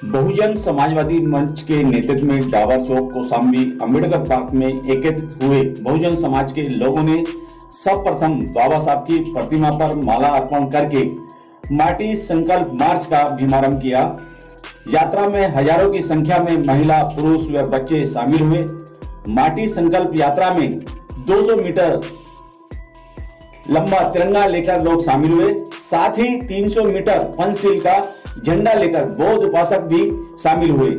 बहुजन समाजवादी मंच के नेतृत्व में डाबर चौक कौशाम्बी अम्बेडकर पार्क में एकत्रित हुए बहुजन समाज के लोगों ने सर्वप्रथम बाबा साहब की प्रतिमा पर माला अर्पण करके माटी संकल्प मार्च का शुभारंभ किया। यात्रा में हजारों की संख्या में महिला, पुरुष व बच्चे शामिल हुए। माटी संकल्प यात्रा में 200 मीटर लंबा तिरंगा लेकर लोग शामिल हुए। साथ ही 300 मीटर पंचशील का झंडा लेकर बौद्ध उपासक भी शामिल हुए।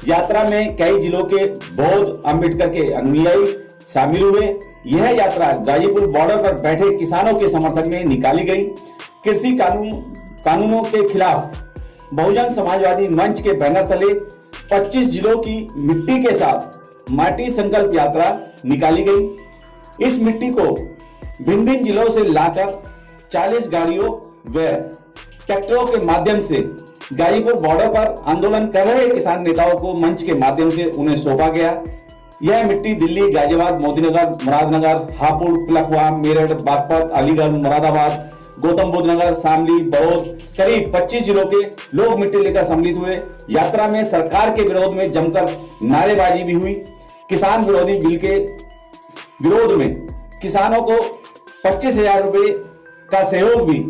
यात्रा में कई जिलों के बौद्ध अम्बेडकर के अनुयायी शामिल हुए। यह यात्रा गाजीपुर बॉर्डर पर बैठे किसानों के समर्थन में निकाली गई। कृषि कानूनों के खिलाफ बहुजन समाजवादी मंच के बैनर तले 25 जिलों की मिट्टी के साथ माटी संकल्प यात्रा निकाली गई। इस मिट्टी को भिन्न भिन्न जिलों से लाकर 40 गाड़ियों व ट्रैक्टरों के माध्यम से गाजीपुर बॉर्डर पर आंदोलन कर रहे किसान नेताओं को मंच के माध्यम से उन्हें सौंपा गया। यह मिट्टी दिल्ली, गाजियाबाद, मोदीनगर, मुरादनगर, हापुड़, पिलखुवा, मेरठ, बागपत, अलीगढ़, मुरादाबाद, गौतम बुद्ध नगर, शामली, बौद्ध करीब 25 जिलों के लोग मिट्टी लेकर सम्मिलित हुए। यात्रा में सरकार के विरोध में जमकर नारेबाजी भी हुई। किसान विरोधी बिल के विरोध में किसानों को 25,000 रुपए का सहयोग भी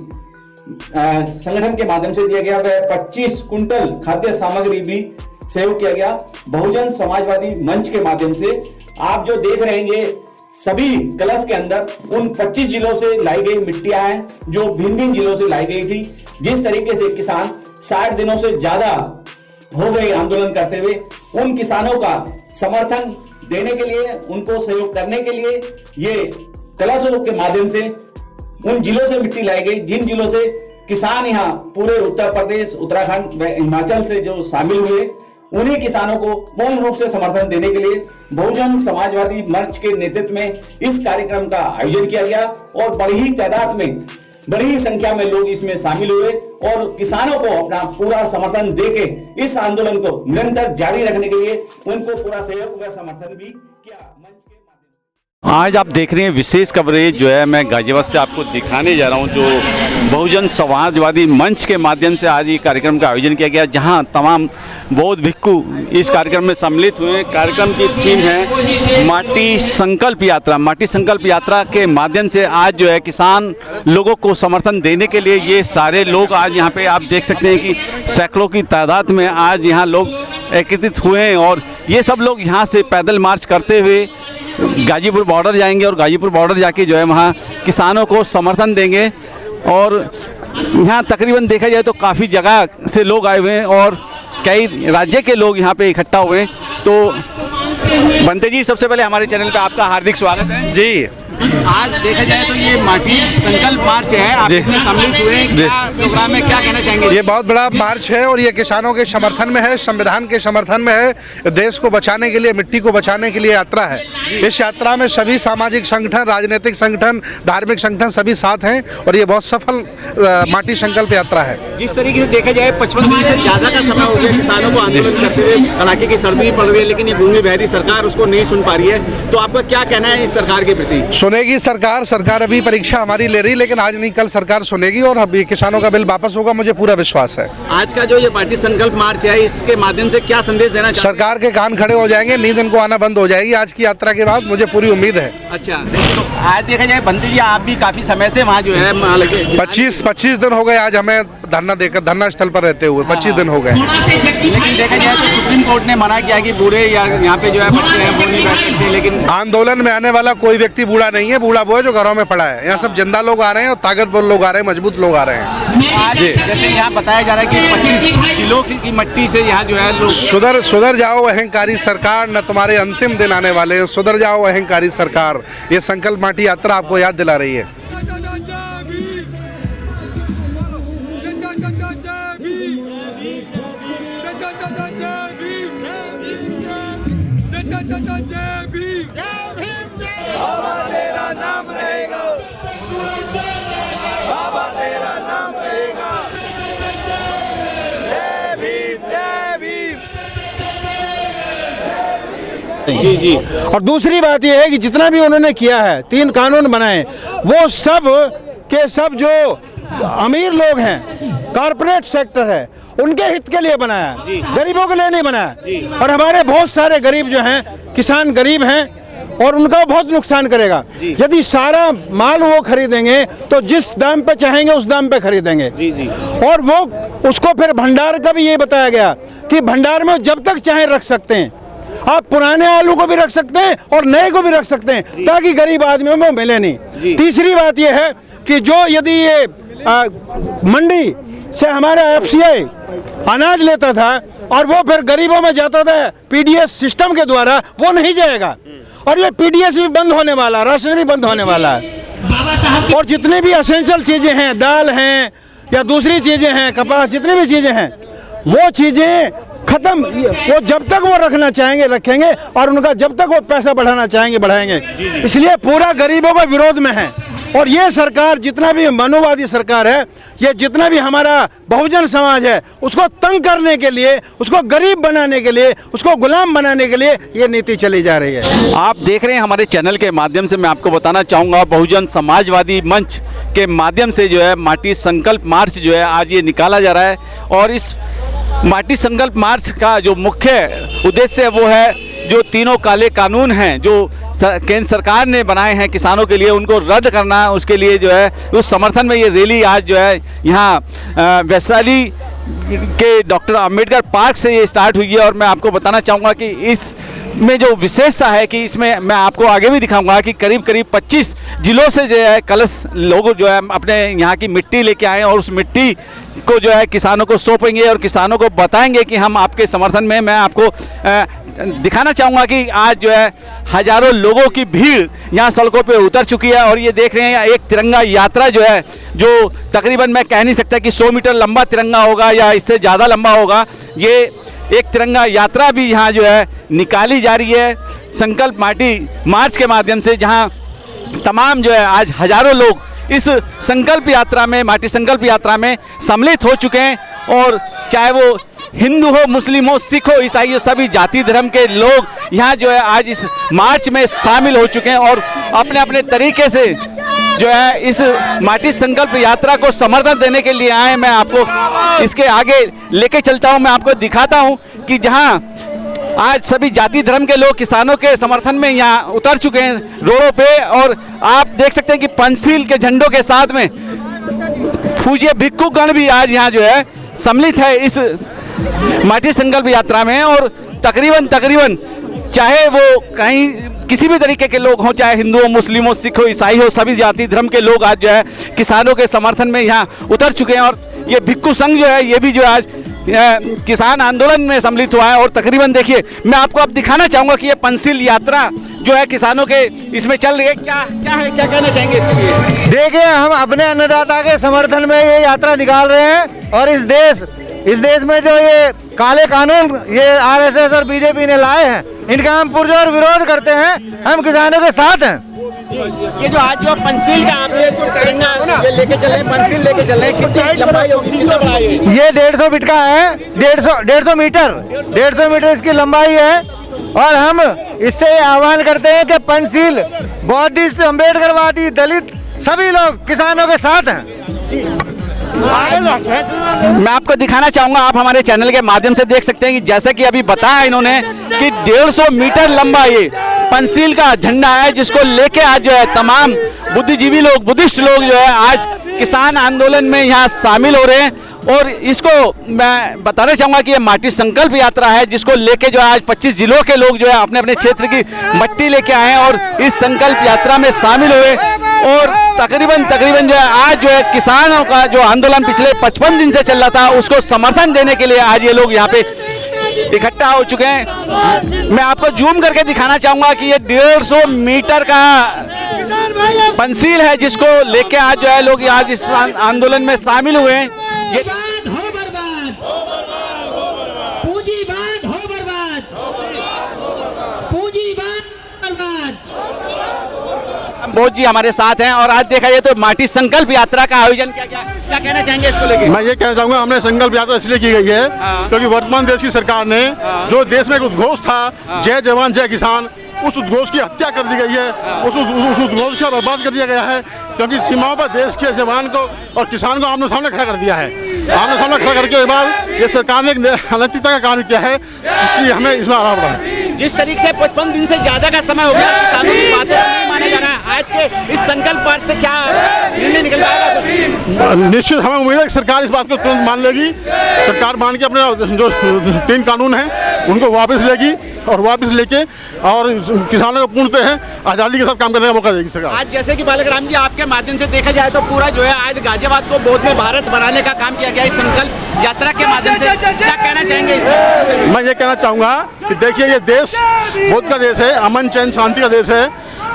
संगठन के माध्यम से दिया गया। वह 25 कुंटल खाद्य सामग्री भी सहयोग किया गया। बहुजन समाजवादी मंच के माध्यम से आप जो देख रहे हैं सभी कलश के अंदर उन 25 जिलों से लाई गई मिट्टियां हैं जो भिन्न भिन्न जिलों से लाई गई थी। जिस तरीके से किसान 60 दिनों से ज्यादा हो गए आंदोलन करते हुए, उन किसानों का समर्थन देने के लिए, उनको सहयोग करने के लिए ये कलशों के माध्यम से उन जिलों से मिट्टी लाई गई जिन जिलों से किसान यहाँ पूरे उत्तर प्रदेश, उत्तराखंड व हिमाचल से जो शामिल हुए, उन्हीं किसानों को पूर्ण रूप से समर्थन देने के लिए बहुजन समाजवादी मंच के नेतृत्व में इस कार्यक्रम का आयोजन किया गया और बड़ी तादाद में, बड़ी संख्या में लोग इसमें शामिल हुए और किसानों को अपना पूरा समर्थन देके इस आंदोलन को निरंतर जारी रखने के लिए उनको पूरा सहयोग व समर्थन भी किया। मंच के आज आप देख रहे हैं विशेष कवरेज जो है मैं गाजियाबाद से आपको दिखाने जा रहा हूं, जो बहुजन समाजवादी मंच के माध्यम से आज ये कार्यक्रम का आयोजन किया गया, जहां तमाम बौद्ध भिक्खु इस कार्यक्रम में सम्मिलित हुए। कार्यक्रम की थीम है माटी संकल्प यात्रा। माटी संकल्प यात्रा के माध्यम से आज जो है किसान लोगों को समर्थन देने के लिए ये सारे लोग आज यहाँ पे आप देख सकते हैं कि सैकड़ों की तादाद में आज यहाँ लोग एकत्रित हुए हैं और ये सब लोग यहाँ से पैदल मार्च करते हुए गाजीपुर बॉर्डर जाएंगे और गाजीपुर बॉर्डर जाके जो है वहाँ किसानों को समर्थन देंगे। और यहाँ तकरीबन देखा जाए तो काफ़ी जगह से लोग आए हुए हैं और कई राज्य के लोग यहाँ पे इकट्ठा हुए हैं। तो बंते जी, सबसे पहले हमारे चैनल पे आपका हार्दिक स्वागत है जी। आज देखा जाए तो ये माटी संकल्प मार्च है, आप इसमें सम्मिलित हुए, क्या प्रोग्राम में क्या कहना चाहेंगे? ये बहुत बड़ा मार्च है और ये किसानों के समर्थन में है, संविधान के समर्थन में है, देश को बचाने के लिए, मिट्टी को बचाने के लिए यात्रा है। इस यात्रा में सभी सामाजिक संगठन, राजनीतिक संगठन, धार्मिक संगठन सभी साथ हैं और ये बहुत सफल माटी संकल्प यात्रा है। जिस तरीके से देखा जाए 55 दिन से ज़्यादा का समय हो गया किसानों को आंदोलन करते हुए, कड़ाके की सर्दी पड़ रही है, लेकिन ये भूमि बहरी सरकार उसको नहीं सुन पा रही है, तो आपका क्या कहना है इस सरकार के प्रति? सुनेगी सरकार अभी परीक्षा हमारी ले रही, लेकिन आज नहीं कल सरकार सुनेगी और अभी किसानों का बिल वापस होगा, मुझे पूरा विश्वास है। आज का जो ये पार्टी संकल्प मार्च है, इसके माध्यम से क्या संदेश देना चाहते हैं? सरकार के कान खड़े हो जाएंगे, नींद इनको आना बंद हो जाएगी आज की यात्रा के बाद, मुझे पूरी उम्मीद है। अच्छा, तो आज देखा जाए बंते जी, आप भी काफी समय से वहाँ जो है 25 दिन हो गए आज हमें धरना देकर, धरना स्थल पर रहते हुए 25 दिन हो गए। लेकिन देखा जाए तो सुप्रीम कोर्ट ने मना किया कि बूढ़े या यहाँ पे जो है बच्चे हैं वो नहीं बैठ सकते, लेकिन आंदोलन में आने वाला कोई व्यक्ति बूढ़ा नहीं है, बूढ़ा वो है जो घरों में पड़ा है। यहाँ सब जिंदा लोग आ रहे हैं और ताकतवर लोग आ रहे हैं, मजबूत लोग आ रहे हैं। आज जैसे यहाँ बताया जा रहा है कि 25 जिलों की मट्टी से यहाँ जो है लोग सुधर जाओ अहंकारी सरकार, न तुम्हारे अंतिम दिन आने वाले हैं, सुधर जाओ अहंकारी सरकार। ये संकल्प माटी यात्रा आपको याद दिला रही है। बाबा तेरा नाम रहेगा, बाबा तेरा नाम रहेगा। जय भीम, जय भीम। जी जी। और दूसरी बात यह है कि जितना भी उन्होंने किया है, 3 कानून बनाए, वो सब के सब जो अमीर लोग हैं, कॉरपोरेट सेक्टर है, उनके हित के लिए बनाया, गरीबों के लिए नहीं बनाया। और हमारे बहुत सारे गरीब जो हैं, किसान गरीब हैं और उनका बहुत नुकसान करेगा। यदि सारा माल वो खरीदेंगे तो जिस दाम पे चाहेंगे उस दाम पे खरीदेंगे। और वो उसको फिर भंडार का भी ये बताया गया कि भंडार में जब तक चाहे रख सकते हैं, आप पुराने आलू को भी रख सकते हैं और नए को भी रख सकते हैं, ताकि गरीब आदमियों में मिले नहीं। तीसरी बात यह है कि जो यदि ये मंडी से हमारा FCI अनाज लेता था और वो फिर गरीबों में जाता था PDS सिस्टम के द्वारा, वो नहीं जाएगा। और ये PDS भी बंद होने वाला, राशन भी बंद होने वाला है। और जितनी भी असेंशियल चीज़ें हैं, दाल हैं या दूसरी चीज़ें हैं, कपास, जितनी भी चीज़ें हैं, वो चीज़ें खत्म। वो जब तक वो रखना चाहेंगे रखेंगे और उनका जब तक वो पैसा बढ़ाना चाहेंगे बढ़ाएंगे। इसलिए पूरा गरीबों का विरोध में है। और ये सरकार, जितना भी मनुवादी सरकार है, ये जितना भी हमारा बहुजन समाज है, उसको तंग करने के लिए, उसको गरीब बनाने के लिए, उसको गुलाम बनाने के लिए ये नीति चली जा रही है। आप देख रहे हैं हमारे चैनल के माध्यम से, मैं आपको बताना चाहूँगा, बहुजन समाजवादी मंच के माध्यम से जो है माटी संकल्प मार्च जो है आज ये निकाला जा रहा है। और इस माटी संकल्प मार्च का जो मुख्य उद्देश्य है वो है जो तीनों काले कानून हैं जो केंद्र सरकार ने बनाए हैं किसानों के लिए, उनको रद्द करना। उसके लिए जो है उस समर्थन में ये रैली आज जो है यहाँ वैशाली के डॉक्टर अंबेडकर पार्क से ये स्टार्ट हुई है। और मैं आपको बताना चाहूँगा कि इस में जो विशेषता है कि इसमें मैं आपको आगे भी दिखाऊंगा कि करीब 25 जिलों से जो है कलश लोग जो है अपने यहाँ की मिट्टी लेके आए और उस मिट्टी को जो है किसानों को सौंपेंगे और किसानों को बताएंगे कि हम आपके समर्थन में। मैं आपको दिखाना चाहूँगा कि आज जो है हजारों लोगों की भीड़ यहाँ सड़कों पे उतर चुकी है। और ये देख रहे हैं एक तिरंगा यात्रा जो है, जो तकरीबन मैं कह नहीं सकता कि 100 मीटर लंबा तिरंगा होगा या इससे ज़्यादा लंबा होगा। ये एक तिरंगा यात्रा भी यहाँ जो है निकाली जा रही है संकल्प माटी मार्च के माध्यम से, जहाँ तमाम जो है आज हजारों लोग इस संकल्प यात्रा में, माटी संकल्प यात्रा में सम्मिलित हो चुके हैं। और चाहे वो हिंदू हो, मुस्लिम हो, सिख हो, ईसाई हो, सभी जाति धर्म के लोग यहाँ जो है आज इस मार्च में शामिल हो चुके हैं और अपने अपने तरीके से जो है इस माटी संकल्प यात्रा को समर्थन देने के लिए आए। मैं आपको इसके आगे लेके चलता हूँ, मैं आपको दिखाता हूँ कि जहाँ आज सभी जाति धर्म के लोग किसानों के समर्थन में यहाँ उतर चुके हैं रोडों पे। और आप देख सकते हैं कि पंचशील के झंडों के साथ में पूज्य भिक्षुगण भी आज यहाँ जो है सम्मिलित है इस माटी संकल्प यात्रा में। और तकरीबन चाहे वो कहीं किसी भी तरीके के लोग हों, चाहे हिंदू हो, मुस्लिम हो, सिख हो, ईसाई हो, सभी जाति धर्म के लोग आज जो है किसानों के समर्थन में यहाँ उतर चुके हैं। और ये भिक्षु संघ जो है ये भी जो आज किसान आंदोलन में सम्मिलित हुआ है। और तकरीबन देखिए, मैं आपको अब दिखाना चाहूँगा कि ये पंचशील यात्रा जो है किसानों के इसमें चल रही है, क्या है, क्या कहना चाहेंगे इसके लिए? देखिए, हम अपने अन्नदाता के समर्थन में ये यात्रा निकाल रहे हैं। और इस देश में जो ये काले कानून ये RSS और BJP ने लाए हैं, इनका हम पुरजोर विरोध करते हैं। हम किसानों के साथ हैं। ये जो आज जो पंचशील का आप ये लेके चल रहे हैं, पंचशील लेके चल रहे हैं, कितनी लंबाई होगी, कितना बड़ा है ये? 150 फीट का है, 150 मीटर इसकी लंबाई है। और हम इससे आह्वान करते हैं कि पंचशील बौद्धिस्ट, अम्बेडकरवादी, दलित सभी लोग किसानों के साथ हैं। मैं आपको दिखाना चाहूंगा, आप हमारे चैनल के माध्यम से देख सकते हैं कि जैसे कि अभी बताया इन्होंने कि 150 मीटर लंबा ये पंचशील का झंडा है, जिसको लेके आज जो है तमाम बुद्धिजीवी लोग, बुद्धिस्ट लोग जो है आज किसान आंदोलन में यहाँ शामिल हो रहे हैं। और इसको मैं बताना चाहूँगा कि ये माटी संकल्प यात्रा है, जिसको लेके जो है आज 25 जिलों के लोग जो है अपने अपने क्षेत्र की मट्टी लेके आए हैं और इस संकल्प यात्रा में शामिल हुए। और तकरीबन जो है आज जो है किसानों का जो आंदोलन पिछले 55 दिन से चल रहा था, उसको समर्थन देने के लिए आज ये लोग यहाँ पे इकट्ठा हो चुके हैं। मैं आपको जूम करके दिखाना चाहूँगा कि ये 150 मीटर का पंचशील है, जिसको लेके आज जो है लोग आज इस आंदोलन में शामिल हुए हैं। ये बोध जी हमारे साथ हैं और आज देखा जाए तो माटी संकल्प यात्रा का आयोजन क्या कहना चाहेंगे इसको लेके? मैं ये कहना चाहूँगा, हमने संकल्प यात्रा इसलिए की गई है क्योंकि वर्तमान देश की सरकार ने जो देश में एक उद्घोष था जय जवान जय किसान, उस उद्घोष की हत्या कर दी गई है, उस उद्घोष को बर्बाद कर दिया गया है, क्योंकि सीमाओं पर देश के जवान को और किसान को आमने सामने खड़ा कर दिया है। आमने सामने खड़ा करके के बाद ये सरकार ने एक अनैतिकता का काम किया है, इसलिए हमें इसमें आना पड़ा है। जिस तरीके से 55 दिन से ज्यादा का समय हो गया, किसानों की बातें नहीं माना जा रहा है, आज के इस संकल्प पाठ से क्या निर्णय निकल आएगा? निश्चित हमें उम्मीद है कि सरकार इस बात को तुरंत मान लेगी। सरकार मान के अपने जो 3 कानून हैं उनको वापस लेगी और वापस लेके और किसानों को पूर्णतः आज़ादी के साथ काम करने का मौका देगी सरकार। आज जैसे कि बालक राम जी आपके माध्यम से देखा जाए तो पूरा जो है आज गाजियाबाद को बोध में भारत बनाने का काम किया गया इस संकल्प यात्रा के माध्यम से, क्या कहना चाहेंगे इस? मैं ये कहना चाहूँगा कि देखिए ये देश बोध का देश है, अमन चैन शांति का देश है,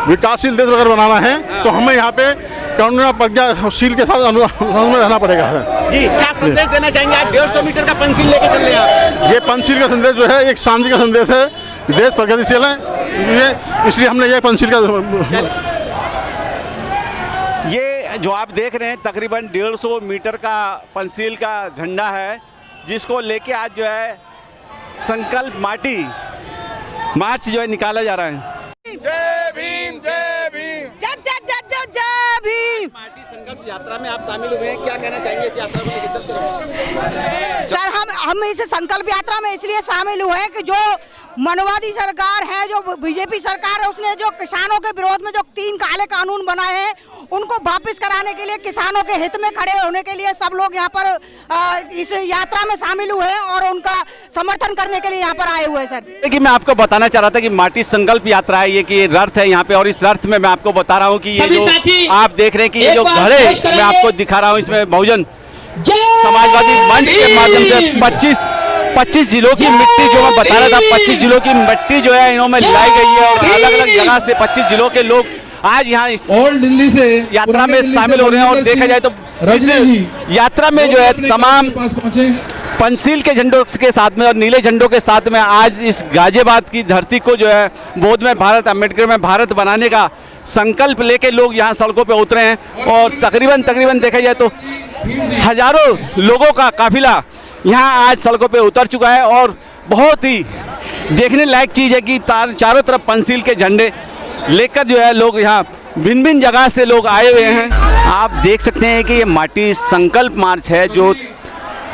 विकासशील देश अगर बनाना है तो हमें यहाँ पे कानून प्रज्ञाशील के साथ अनुशासन में रहना पड़ेगा। जी, क्या संदेश देना चाहेंगे? आप 150 मीटर का पंचशील लेके चल रहे हैं। ये पंचशील का संदेश जो है एक शांति का संदेश है, देश प्रगतिशील है, इसलिए हमने ये पंचशील का ये जो आप देख रहे हैं तकरीबन 150 मीटर का पंचशील का झंडा है, जिसको लेके आज जो है संकल्प माटी मार्च जो है निकाला जा रहा है। जय भीम, जय भीम, जय जय जय जय जय भीम। पार्टी संकल्प यात्रा में आप शामिल हुए हैं, क्या कहना चाहेंगे इस यात्रा को लेकर चलते रहे? सर हम इस संकल्प यात्रा में इसलिए शामिल हुए हैं कि जो मनवादी सरकार है, जो बीजेपी सरकार है, उसने जो किसानों के विरोध में जो 3 काले कानून बनाए हैं उनको वापस कराने के लिए, किसानों के हित में खड़े होने के लिए सब लोग यहाँ पर इस यात्रा में शामिल हुए हैं और उनका समर्थन करने के लिए यहाँ पर आए हुए हैं। सर देखिए, मैं आपको बताना चाह रहा था कि माटी संकल्प यात्रा है, ये कि रथ है यहाँ पे, और इस रथ में मैं आपको बता रहा हूँ कि ये जो आप देख रहे हैं कि ये जो घड़े मैं आपको दिखा रहा हूँ, इसमें बहुजन समाजवादी मंच के माध्यम से 25 जिलों की मिट्टी जो मैं बता रहा था, 25 जिलों की मिट्टी जो है इन्होंने लाई गई है और अलग अलग जगह से 25 जिलों के लोग आज यहाँ इस दिल्ली से यात्रा में शामिल हो रहे हैं। और देखा जाए तो इस यात्रा में जो है तमाम पंचशील के झंडों के साथ में और नीले झंडों के साथ में आज इस गाजियाबाद की धरती को जो है बोध में भारत, अम्बेडकर में भारत बनाने का संकल्प लेके लोग यहाँ सड़कों पे उतरे हैं। और तकरीबन देखा जाए तो हजारों लोगों का काफिला यहाँ आज सड़कों पे उतर चुका है और बहुत ही देखने लायक चीज़ है कि चारों तरफ पंचशील के झंडे लेकर जो है लोग यहाँ भिन्न भिन्न जगह से लोग आए हुए हैं। आप देख सकते हैं कि ये माटी संकल्प मार्च है जो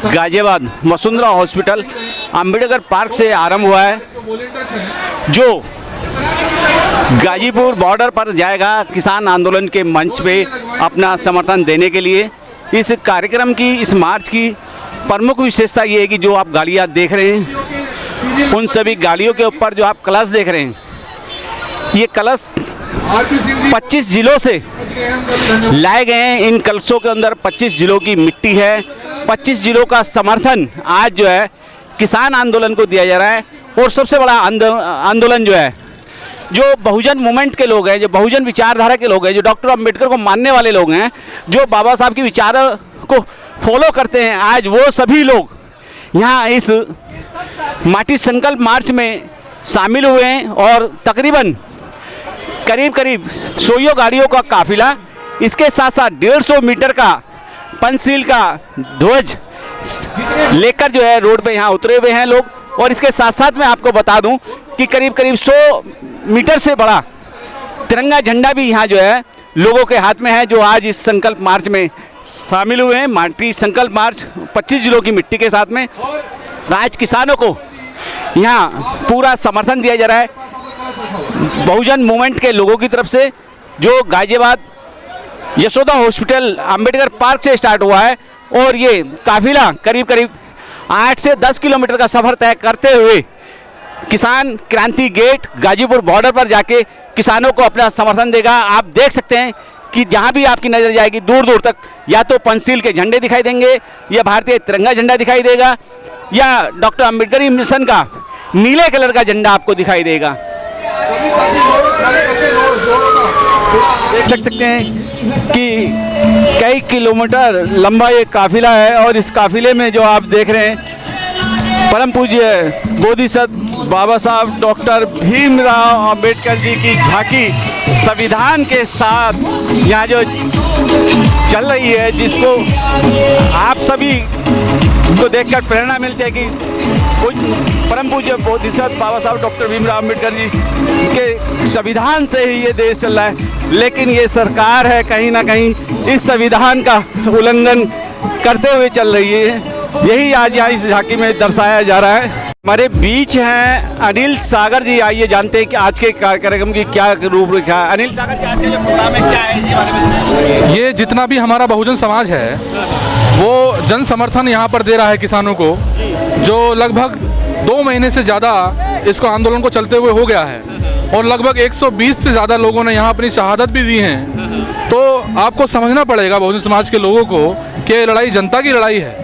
गाजियाबाद वसुंधरा हॉस्पिटल अम्बेडकर पार्क से आरंभ हुआ है, जो गाजीपुर बॉर्डर पर जाएगा किसान आंदोलन के मंच पे अपना समर्थन देने के लिए। इस कार्यक्रम की, इस मार्च की प्रमुख विशेषता ये है कि जो आप गाड़ियाँ देख रहे हैं उन सभी गाड़ियों के ऊपर जो आप कलश देख रहे हैं, ये कलश 25 जिलों से लाए गए हैं। इन कलशों के अंदर 25 जिलों की मिट्टी है, 25 जिलों का समर्थन आज जो है किसान आंदोलन को दिया जा रहा है। और सबसे बड़ा आंदोलन जो है, जो बहुजन मूवमेंट के लोग हैं, जो बहुजन विचारधारा के लोग हैं, जो डॉक्टर अम्बेडकर को मानने वाले लोग हैं, जो बाबा साहब की विचारों को फॉलो करते हैं, आज वो सभी लोग यहाँ इस माटी संकल्प मार्च में शामिल हुए हैं। और तकरीबन करीब 100 गाड़ियों का काफिला, इसके साथ साथ 150 मीटर का पंचशील का ध्वज लेकर जो है रोड पे यहाँ उतरे हुए हैं लोग। और इसके साथ साथ मैं आपको बता दूं कि करीब 100 मीटर से बड़ा तिरंगा झंडा भी यहाँ जो है लोगों के हाथ में है, जो आज इस संकल्प मार्च में शामिल हुए हैं। माटी संकल्प मार्च 25 जिलों की मिट्टी के साथ में आज किसानों को यहाँ पूरा समर्थन दिया जा रहा है बहुजन मूवमेंट के लोगों की तरफ से, जो गाजियाबाद यशोदा हॉस्पिटल अम्बेडकर पार्क से स्टार्ट हुआ है। और ये काफिला करीब 8 से 10 किलोमीटर का सफ़र तय करते हुए किसान क्रांति गेट गाजीपुर बॉर्डर पर जाके किसानों को अपना समर्थन देगा। आप देख सकते हैं कि जहां भी आपकी नज़र जाएगी दूर दूर तक या तो पंचशील के झंडे दिखाई देंगे, या भारतीय तिरंगा झंडा दिखाई देगा, या डॉक्टर अम्बेडकर मिशन का नीले कलर का झंडा आपको दिखाई देगा। देख सकते हैं कि कई किलोमीटर लंबा ये काफिला है और इस काफिले में जो आप देख रहे हैं परम पूज्य बोधिसत्व बाबा साहब डॉक्टर भीमराव अंबेडकर जी की झांकी संविधान के साथ यहाँ जो चल रही है, जिसको आप सभी को देखकर प्रेरणा मिलती है कि परम पूज्य बोधिसत्व बाबा साहब डॉक्टर भीमराव अम्बेडकर जी के संविधान से ही ये देश चल रहा है, लेकिन ये सरकार है कहीं ना कहीं इस संविधान का उल्लंघन करते हुए चल रही है। यही आज यहाँ इस झांकी में दर्शाया जा रहा है। हमारे बीच हैं अनिल सागर जी, आइए जानते हैं कि आज के कार्यक्रम की क्या रूपरेखा है। अनिल सागर जी, आज का जो प्रोग्राम है क्या है, इसी बारे में? ये जितना भी हमारा बहुजन समाज है वो जन समर्थन यहाँ पर दे रहा है किसानों को, जो लगभग 2 महीने से ज़्यादा इसको आंदोलन को चलते हुए हो गया है और लगभग 120 से ज़्यादा लोगों ने यहाँ अपनी शहादत भी दी हैं। तो आपको समझना पड़ेगा बहुजन समाज के लोगों को कि ये लड़ाई जनता की लड़ाई है,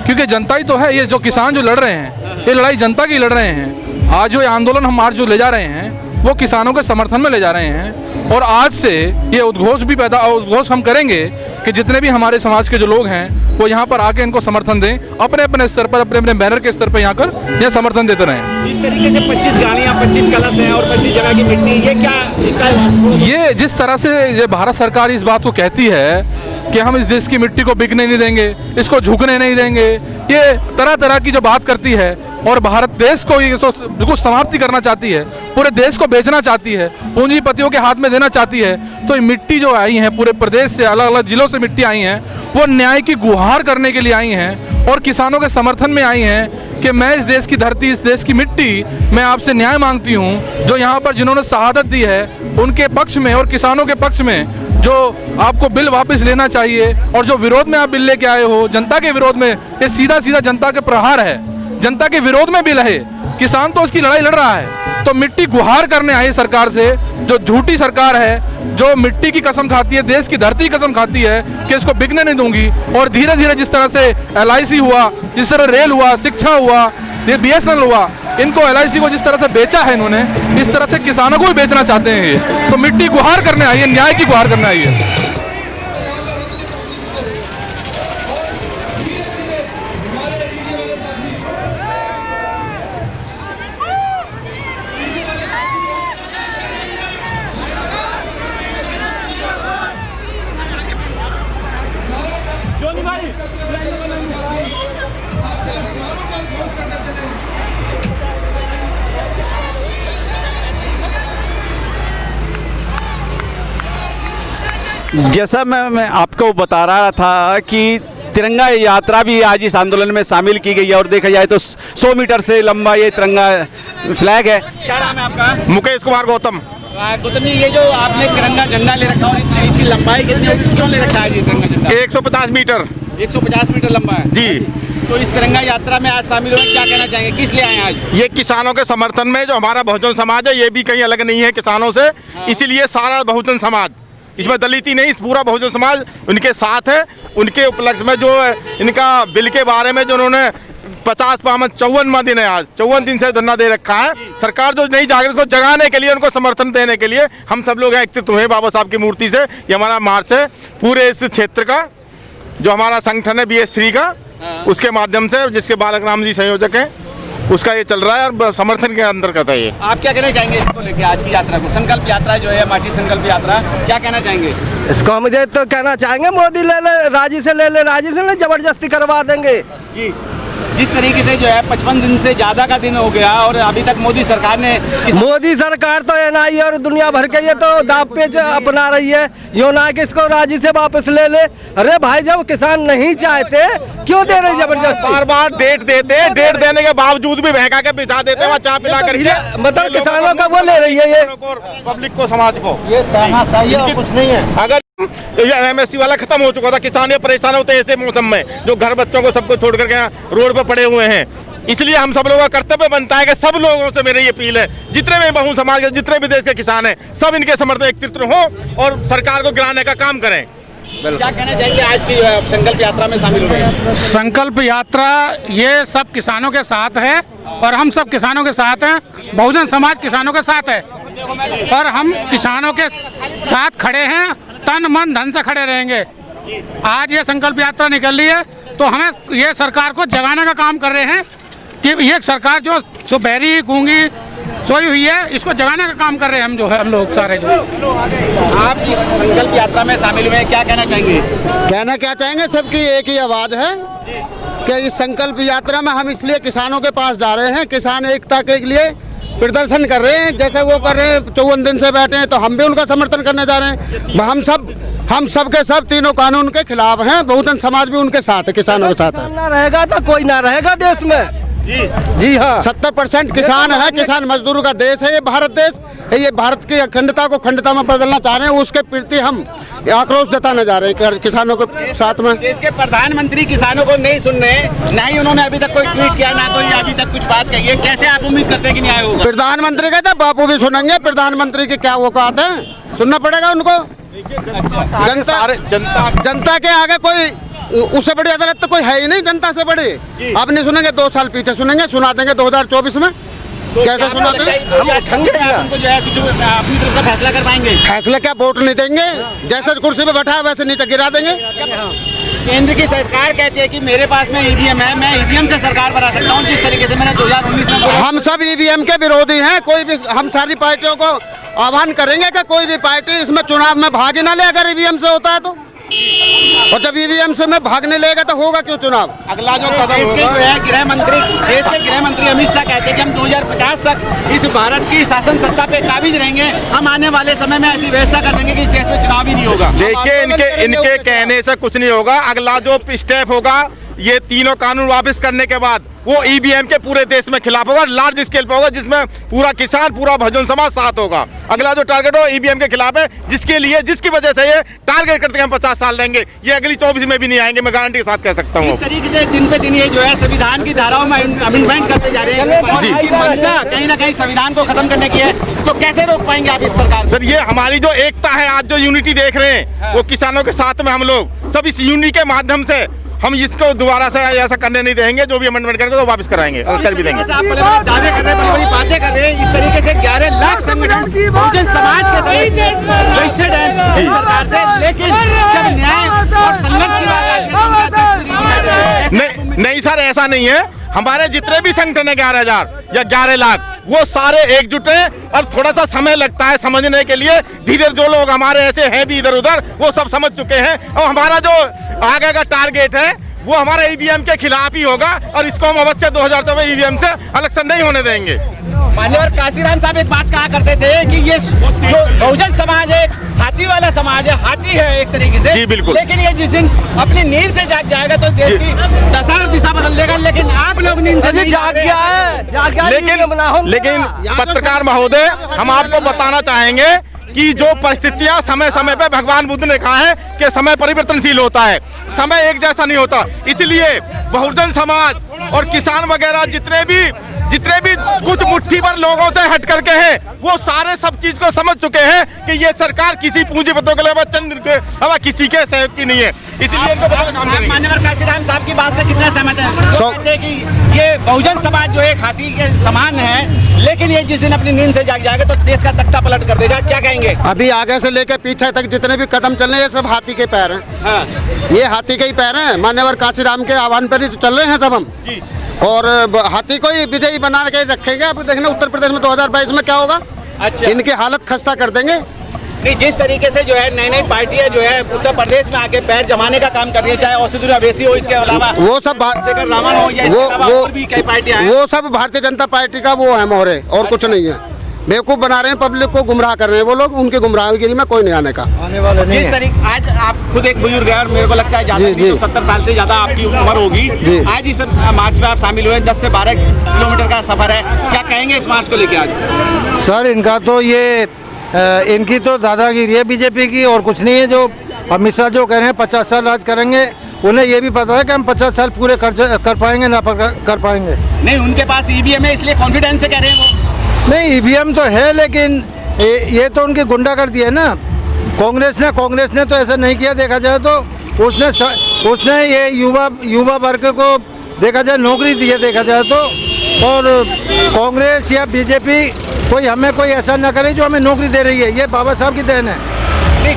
क्योंकि जनता ही तो है। ये जो किसान जो लड़ रहे हैं ये लड़ाई जनता की लड़ रहे हैं। आज जो आंदोलन हम आज जो ले जा रहे हैं वो किसानों के समर्थन में ले जा रहे हैं और आज से ये उद्घोष हम करेंगे कि जितने भी हमारे समाज के जो लोग हैं वो यहाँ पर आके इनको समर्थन दें, अपने अपने स्तर पर, अपने अपने बैनर के स्तर पर यहाँ कर यह समर्थन देते रहें। जिस तरीके से 25 गाड़ियाँ, 25 कलश हैं और 25 जगह की मिट्टी, ये क्या इसका, ये जिस तरह से ये भारत सरकार इस बात को कहती है कि हम इस देश की मिट्टी को बिकने नहीं देंगे, इसको झुकने नहीं देंगे, ये तरह तरह की जो बात करती है और भारत देश को ये बिल्कुल समाप्ति करना चाहती है, पूरे देश को बेचना चाहती है, पूंजीपतियों के हाथ में देना चाहती है। तो ये मिट्टी जो आई है पूरे प्रदेश से, अलग अलग जिलों से मिट्टी आई हैं, वो न्याय की गुहार करने के लिए आई हैं और किसानों के समर्थन में आई हैं कि मैं इस देश की धरती, इस देश की मिट्टी, मैं आपसे न्याय मांगती हूँ। जो यहाँ पर जिन्होंने शहादत दी है उनके पक्ष में और किसानों के पक्ष में जो आपको बिल वापस लेना चाहिए और जो विरोध में आप बिल लेके आए हो जनता के विरोध में, ये सीधा सीधा जनता के प्रहार है, जनता के विरोध में बिल है। किसान तो उसकी लड़ाई लड़ रहा है, तो मिट्टी गुहार करने आई सरकार से, जो झूठी सरकार है, जो मिट्टी की कसम खाती है, देश की धरती की कसम खाती है कि इसको बिकने नहीं दूंगी। और धीरे धीरे जिस तरह से LIC हुआ, जिस तरह रेल हुआ, शिक्षा हुआ, ये BSNL हुआ, इनको LIC को जिस तरह से बेचा है इन्होंने, इस तरह से किसानों को भी बेचना चाहते हैं ये। तो मिट्टी गुहार करने आई है, न्याय की गुहार करने आई है। जैसा मैं आपको बता रहा था कि तिरंगा यात्रा भी आज इस आंदोलन में शामिल की गई है और देखा जाए तो 100 मीटर से लंबा ये तिरंगा फ्लैग है। क्या नाम है आपका? मुकेश कुमार गौतम। गौतम जी, ये जो आपने तिरंगा झंडा ले रखा है, इसकी लंबाई कितनी, क्यों ले रखा है ये तिरंगा झंडा? 150 मीटर। 150 मीटर लंबा है जी। तो इस तिरंगा यात्रा में आज शामिल हुए, क्या कहना चाहेंगे, किस लिए आए हैं आज? ये किसानों के समर्थन में, जो हमारा बहुजन समाज है ये भी कहीं अलग नहीं है किसानों से, इसीलिए सारा बहुजन समाज, इसमें दलित ही नहीं, इस पूरा बहुजन समाज उनके साथ है। उनके उपलक्ष्य में जो इनका बिल के बारे में जो उन्होंने 54वां दिन है, आज 54 दिन से धरना दे रखा है। सरकार जो नई जागृति को जगाने के लिए, उनको समर्थन देने के लिए हम सब लोग एकत्रित हुए बाबा साहब की मूर्ति से। ये हमारा मार्च है पूरे इस क्षेत्र का, जो हमारा संगठन है BS3 का, उसके माध्यम से, जिसके बालक राम जी संयोजक हैं, उसका ये चल रहा है और समर्थन के अंतर्गत है ये। आप क्या कहना चाहेंगे इसको लेके, आज की यात्रा को, संकल्प यात्रा जो है, माटी संकल्प यात्रा, क्या कहना चाहेंगे इसको? मुझे तो कहना चाहेंगे मोदी ले ले, राजी से ले ले, राजी से ले, जबरदस्ती करवा देंगे जी। जिस तरीके से जो है 55 दिन से ज़्यादा का दिन हो गया और अभी तक मोदी सरकार ने, मोदी सरकार तो NI और दुनिया भर के ये तो दाव पेच अपना रही है, यो ना कि इसको राजी से वापस ले ले। अरे भाई, जब किसान नहीं चाहते क्यों दे रहे जबरदस्ती? बार बार डेट देते, डेट देने के बावजूद भी बहका के बिठा देते हैं, चाय पिला करके, मतलब किसानों का वो ले रही है ये, पब्लिक को, समाज को। ये तानाशाही है, कुछ नहीं है। अगर MSC वाला खत्म हो चुका था, किसान ये परेशान होते हैं ऐसे मौसम में, जो घर बच्चों को सबको छोड़ करके रोड पर पड़े हुए हैं। इसलिए हम सब लोगों का कर्तव्य बनता है कि सब लोगों से मेरी अपील है, जितने भी बहु समाज के, जितने भी देश के किसान हैं, सब इनके समर्थन एकत्रित हों और सरकार को गिराने का काम करें। क्या कहना चाहिए आज की संकल्प यात्रा में शामिल हुए? संकल्प यात्रा ये सब किसानों के साथ है और हम सब किसानों के साथ हैं, बहुजन समाज किसानों के साथ है और हम किसानों के साथ खड़े हैं, तन मन धन से खड़े रहेंगे। आज ये संकल्प यात्रा निकल रही है तो हमें ये सरकार को जगाने का काम कर रहे हैं कि ये सरकार जो बहरी गूंगी सोई हुई है, इसको जगाने का काम कर रहे हैं हम, जो है हम लोग सारे जो। आप इस संकल्प यात्रा में शामिल हुए, क्या कहना चाहेंगे? कहना क्या चाहेंगे, सबकी एक ही आवाज़ है कि इस संकल्प यात्रा में हम इसलिए किसानों के पास जा रहे हैं, किसान एकता के लिए प्रदर्शन कर रहे हैं। जैसे वो कर रहे हैं 54 दिन से बैठे हैं, तो हम भी उनका समर्थन करने जा रहे हैं। हम सब के सब तीनों कानून के खिलाफ हैं। बहुजन समाज भी उनके साथ है, किसानों के साथ है। ना रहेगा तो कोई ना रहेगा देश में। जी हाँ, 70% किसान है, किसान मजदूरों का देश है ये भारत देश। ये भारत की अखंडता को खंडता में बदलना चाह रहे हैं, उसके प्रति हम आक्रोश जताने जा रहे हैं किसानों के साथ में। देश के प्रधानमंत्री किसानों को नहीं सुन रहे, ना ही उन्होंने अभी तक कोई ट्वीट किया, ना कोई अभी तक कुछ बात कही है। कैसे आप उम्मीद करते हैं कि न्याय होगा? प्रधानमंत्री कहते बापू भी सुनेंगे, प्रधानमंत्री की क्या औकात है, सुनना पड़ेगा उनको। जनता के आगे कोई उससे बड़ी अदालत तो कोई है ही नहीं, जनता से बड़ी। अब नहीं सुनेंगे, 2 साल पीछे सुनेंगे, सुना देंगे 2024 में। कैसे सुनाते हैं? उनको जो है कुछ अपनी तरफ से फैसला कर पाएंगे? फैसला क्या, वोट नहीं देंगे, जैसे कुर्सी पे बैठा है वैसे नीचे गिरा देंगे। केंद्र की सरकार कहती है कि मेरे पास में ईवीएम है, मैं ईवीएम से सरकार बना सकता हूं, जिस तरीके से मैंने 2019 में बोला। हम सब ईवीएम के विरोधी हैं। कोई भी, हम सारी पार्टियों को आह्वान करेंगे कि कोई भी पार्टी इसमें चुनाव में भाग ही ना ले, अगर ईवीएम से होता है तो। और जब ईवीएम से में भागने लेगा तो होगा क्यों चुनाव? अगला जो कदम देश के गृह मंत्री अमित शाह कहते हैं कि हम 2050 तक इस भारत की शासन सत्ता पे काबिज रहेंगे, हम आने वाले समय में ऐसी व्यवस्था कर देंगे कि इस देश में चुनाव ही नहीं होगा। देखिए, इनके कहने से कुछ नहीं होगा। अगला जो स्टेप होगा, ये तीनों कानून वापस करने के बाद वो ईवीएम के पूरे देश में खिलाफ होगा, लार्ज स्केल पे होगा, जिसमें पूरा किसान, पूरा बहुजन समाज साथ होगा। अगला जो टारगेट हो ईवीएम के खिलाफ है, जिसकी वजह से ये टारगेट करते हैं हम 50 साल लेंगे, ये अगली 24 में भी नहीं आएंगे, मैं गारंटी के साथ कह सकता हूँ। इस तरीके से दिन पे दिन ये जो है संविधान की धाराओं में अमेंडमेंट करते जा रहे हैं, कहीं ना कहीं संविधान को खत्म करने की है, तो कैसे रोक पाएंगे आप इस सरकार? सर, ये हमारी जो एकता है, आज जो यूनिटी देख रहे हैं, वो किसानों के साथ में हम लोग सब इस यूनिटी के माध्यम से हम इसको दोबारा से ऐसा करने नहीं देंगे। जो भी अमेंडमेंट करेंगे तो वापस कराएंगे और कर भी देंगे। आप बड़े-बड़े दावे कर रहे हैं, बड़ी बातें कर रहे हैं, इस तरीके से 11 लाख संगठन बहुजन समाज के साथ रजिस्टर्ड है सरकार से, लेकिन जब न्याय और संघर्ष की बात आती है नहीं सर, ऐसा नहीं है। हमारे जितने भी संगठन है 11,000 या 11 लाख, वो सारे एकजुट हैं और थोड़ा सा समय लगता है समझने के लिए। धीरे जो लोग हमारे ऐसे हैं भी इधर उधर, वो सब समझ चुके हैं। और हमारा जो आगे का टारगेट है वो हमारे ईवीएम के खिलाफ ही होगा और इसको हम अवश्य 2024 ईवीएम से इलेक्शन नहीं होने देंगे। मान्यवर काशीराम साहब एक बात कहा करते थे कि ये जो बहुजन समाज है हाथी वाला समाज है, हाथी है एक तरीके से। जी बिल्कुल। लेकिन ये जिस दिन अपनी नींद से जाग जाएगा तो देश की दशा दिशा बदल देगा। लेकिन आप लोग नींद से जाग गया है, लेकिन पत्रकार महोदय, हम आपको बताना चाहेंगे कि जो परिस्थितियां समय समय पे भगवान बुद्ध ने कहा है कि समय परिवर्तनशील होता है, समय एक जैसा नहीं होता। इसलिए बहुजन समाज और किसान वगैरह जितने भी कुछ मुट्ठी भर लोगों से हट करके हैं, वो सारे सब चीज को समझ चुके हैं कि ये सरकार किसी पूंजीपतियों के लिए चंद किसी के सहयोग की नहीं है। इसलिए इनको काम करेंगे। मान्यवर काशीराम साहब की बात से कितना सहमत है? कहते हैं कि ये बहुजन समाज जो है हाथी के समान है, लेकिन ये जिस दिन अपनी नींद से जाग जाएगा तो देश का तख्ता पलट कर देगा। क्या कहेंगे? अभी आगे से लेकर पीछे तक जितने भी कदम चल रहे हैं, ये सब हाथी के पैर हैं। हाँ। ये हाथी के ही पैर हैं। मान्यवर काशीराम के आह्वान पर ही तो चल रहे हैं सब हम। और हाथी को ही विजयी बना के रखेंगे। अब देखना उत्तर प्रदेश में 2022 में क्या होगा। अच्छा। इनकी हालत खस्ता कर देंगे। नहीं, जिस तरीके से जो है नई नई पार्टियां जो है उत्तर प्रदेश में आके पैर जमाने का काम कर रही है, चाहे औषधि अवेशी हो, इसके अलावा वो सब रावण हो या इसके अलावा और भी कई पार्टियां हैं, वो सब भारतीय जनता पार्टी का वो है मोहरे, और कुछ नहीं है। बेवकूफ बना रहे हैं, पब्लिक को गुमराह कर रहे हैं वो लोग। उनके गुमराहगिरी में कोई नहीं आने का आने वाला नहीं। जिस तरीके आज आप खुद एक बुजुर्ग है और मेरे को लगता है ज्यादा तो 70 साल से ज्यादा आपकी उम्र होगी। आज इस मार्च में आप शामिल हुए, 10 से 12 किलोमीटर का सफर है, क्या कहेंगे इस मार्च को लेकर आज? सर, इनका तो ये इनकी तो दादागिरी है बीजेपी की, और कुछ नहीं है। जो अमित शाह जो कह रहे हैं 50 साल राज करेंगे, उन्हें ये भी पता है कि हम 50 साल पूरे कर पाएंगे ना कर पाएंगे। नहीं, उनके पास ईवीएम है इसलिए कॉन्फिडेंस से कह रहे हैं वो। नहीं, ईवीएम तो है, लेकिन ये तो उनकी गुंडागर्दी है ना। कांग्रेस ने तो ऐसा नहीं किया। देखा जाए तो उसने ये युवा वर्ग को देखा जाए नौकरी दी है, देखा जाए तो। और कांग्रेस या बीजेपी हमें कोई ऐसा ना करे जो हमें नौकरी दे रही है, ये बाबा साहब की देन है।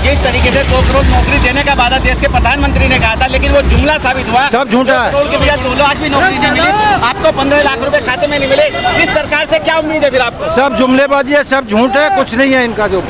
जिस तरीके से 2 करोड़ नौकरी देने का वादा देश के प्रधानमंत्री ने कहा था, लेकिन वो जुमला साबित हुआ। सब झूठा है। 2 करोड़ के बजाय 2 लाख भी नौकरी नहीं मिली, आपको 15 लाख रुपए खाते में नहीं मिले। इस सरकार से क्या उम्मीद है फिर आपको? सब जुमलेबाजी है, सब झूठ है, कुछ नहीं है इनका। जो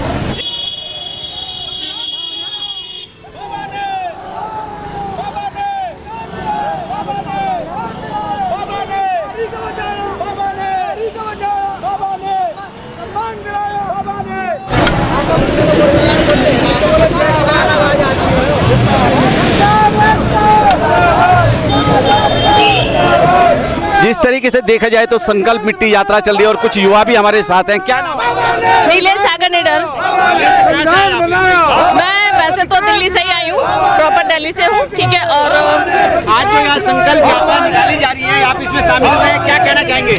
जिस तरीके से देखा जाए तो संकल्प मिट्टी यात्रा चल रही है और कुछ युवा भी हमारे साथ हैं। क्या नाम है? नीलेश सागर निडर। मैं वैसे तो दिल्ली से ही आई हूँ, प्रॉपर दिल्ली से हूँ, ठीक है। और आज जो यहाँ संकल्प यात्रा निकाली जा रही है, आप इसमें शामिल हुए हैं, क्या कहना चाहेंगे?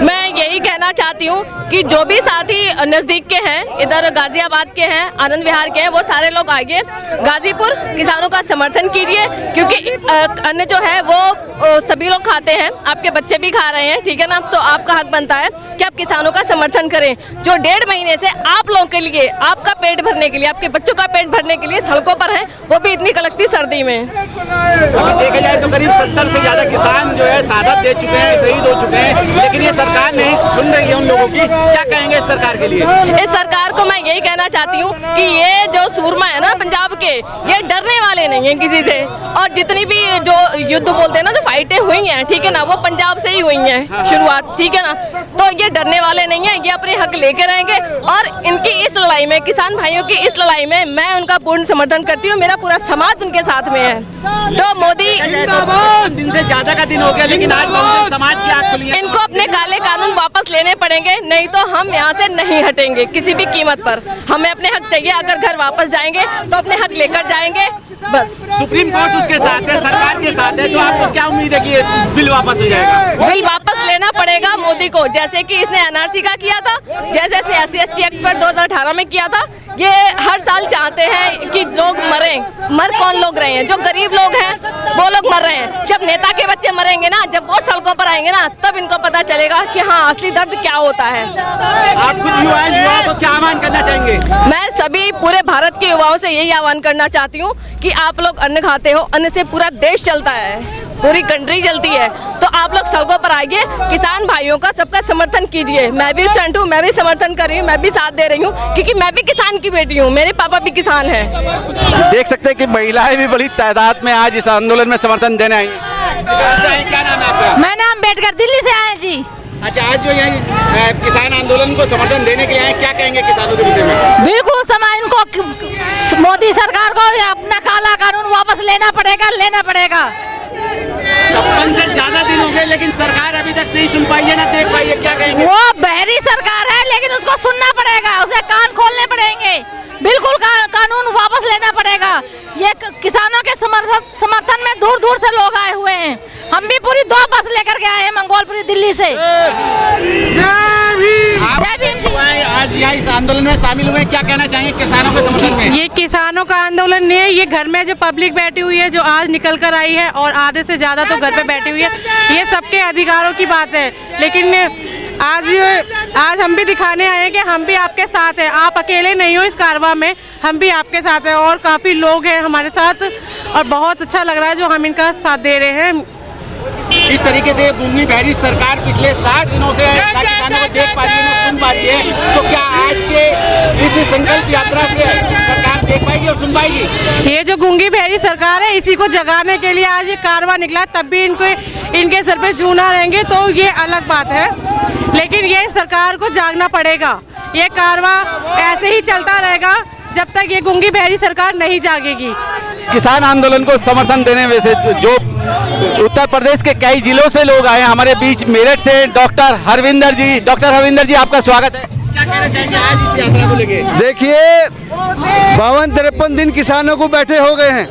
मैं यही कहना चाहती हूँ कि जो भी साथी नज़दीक के हैं, इधर गाजियाबाद के हैं, आनंद विहार के हैं, वो सारे लोग आइए, गाजीपुर किसानों का समर्थन कीजिए, क्योंकि अन्न जो है वो सभी लोग खाते हैं, आपके बच्चे भी खा रहे हैं, ठीक है ना। तो आपका हक बनता है कि आप किसानों का समर्थन करें, जो 1.5 महीने से आप लोगों के लिए, आपका पेट भरने के लिए, आपके बच्चों का पेट भरने के लिए सड़कों पर हैं, वो भी इतनी कड़कती सर्दी में। देखा जाए तो करीब 70 से ज्यादा किसान जो है शहादत दे चुके हैं, शहीद हो चुके हैं, लेकिन ये सरकार नहीं सुन रही है उन लोगों की। क्या कहेंगे इस सरकार के लिए? इस सरकार को मैं यही कहना चाहती हूँ कि ये जो सूरमा है ना पंजाब के, ये डरने वाले नहीं है किसी से। और जितनी भी जो युद्ध बोलते हैं ना, जो फाइटें हुई हैं, ठीक है ना, वो पंजाब से ही हुई हैं शुरुआत, ठीक है ना। तो ये डरने वाले नहीं है, ये अपने हक लेके रहेंगे। और इनकी इस लड़ाई में, किसान भाइयों की इस लड़ाई में मैं उनका पूर्ण समर्थन करती हूँ, मेरा पूरा समाज उनके साथ में है। तो मोदी दिन से ज्यादा का दिन हो गया, लेकिन आज समाज की आंख खुली है। इनको अपने काले कानून वापस लेने पड़ेंगे, नहीं तो हम यहाँ से नहीं हटेंगे किसी भी कीमत पर। हमें अपने हक चाहिए, अगर घर वापस जाएंगे तो अपने हक लेकर जाएंगे, बस। सुप्रीम कोर्ट उसके साथ है, सरकार के साथ है, तो आपको क्या उम्मीद है कि ये बिल वापस हो जाएगा? बिल वापस लेना पड़ेगा मोदी को, जैसे कि इसने एनआरसी का किया था, जैसे इसने SC/ST एक्ट पर 2018 में किया था। ये हर साल चाहते हैं कि लोग मरें, मर कौन लोग रहे हैं? जो गरीब लोग हैं वो लोग मर रहे हैं। जब नेता के बच्चे मरेंगे ना, जब वो सड़कों पर आएंगे ना, तब इनको पता चलेगा कि हाँ असली दर्द क्या होता है। आप खुद युवाओं को क्या आह्वान करना चाहेंगे? मैं सभी पूरे भारत के युवाओं से यही आह्वान करना चाहती हूँ कि आप लोग अन्न खाते हो, अन्न से पूरा देश चलता है, पूरी कंट्री चलती है। तो आप लोग सड़कों पर आइए, किसान भाइयों का सबका समर्थन कीजिए। मैं भी स्टूडेंट हूँ, मैं भी समर्थन कर रही हूँ, मैं भी साथ दे रही हूँ, क्योंकि मैं भी किसान की बेटी हूँ, मेरे पापा भी किसान हैं। देख सकते हैं कि महिलाएं भी बड़ी तादाद में आज इस आंदोलन में समर्थन देने आई हैं। क्या नाम है आपका? मैं नाम अम्बेडकर, दिल्ली से आए जी। अच्छा, आज जो यहाँ किसान आंदोलन को समर्थन देने के लिए आए, क्या कहेंगे किसानों के विषय में? बिल्कुल समाज इनको मोदी सरकार को अपना काला कानून वापस लेना पड़ेगा। 56 से ज्यादा दिन हो गए, लेकिन सरकार अभी तक नहीं सुन पाई है, ना देख पाई है, क्या कहेंगे? वो बहरी सरकार है, लेकिन उसको सुनना पड़ेगा, उसके कान खोलने पड़ेंगे, बिल्कुल कानून वापस लेना पड़ेगा। ये किसानों के समर्थन में दूर दूर से लोग आए हुए हैं, हम भी पूरी 2 बस लेकर के आए हैं मंगोलपुरी दिल्ली से। आज यहाँ इस आंदोलन में शामिल हुए, क्या कहना चाहिए किसानों के समर्थन में? ये किसानों का आंदोलन नहीं है, ये घर में जो पब्लिक बैठी हुई है, जो आज निकल कर आई है, और आधे से ज्यादा तो घर पे बैठी हुई है, ये सबके अधिकारों की बात है। लेकिन आज हम भी दिखाने आए हैं कि हम भी आपके साथ हैं, आप अकेले नहीं हो इस कारवां में, हम भी आपके साथ हैं, और काफ़ी लोग हैं हमारे साथ, और बहुत अच्छा लग रहा है जो हम इनका साथ दे रहे हैं। इस तरीके से गूंगी बहरी सरकार पिछले 60 दिनों से किसानों को देख पा रही है, ना सुन पा रही है, तो क्या आज के इस संकल्प यात्रा से सरकार देख पाएगी और सुन पाएगी? ये जो गूंगी बहरी सरकार है, इसी को जगाने के लिए आज ये कारवां निकला, तब भी इनके सर पे जूना रहेंगे तो ये अलग बात है, लेकिन ये सरकार को जागना पड़ेगा। ये कारवां ऐसे ही चलता रहेगा जब तक ये गूंगी बहरी सरकार नहीं जागेगी। किसान आंदोलन को समर्थन देने में से जो उत्तर प्रदेश के कई जिलों से लोग आए हैं हमारे बीच, मेरठ से डॉक्टर हरविंदर जी। डॉक्टर हरविंदर जी, आपका स्वागत है। क्या कहना चाहेंगे आज इस यात्रा को लेके? देखिए, 52-53 दिन किसानों को बैठे हो गए हैं,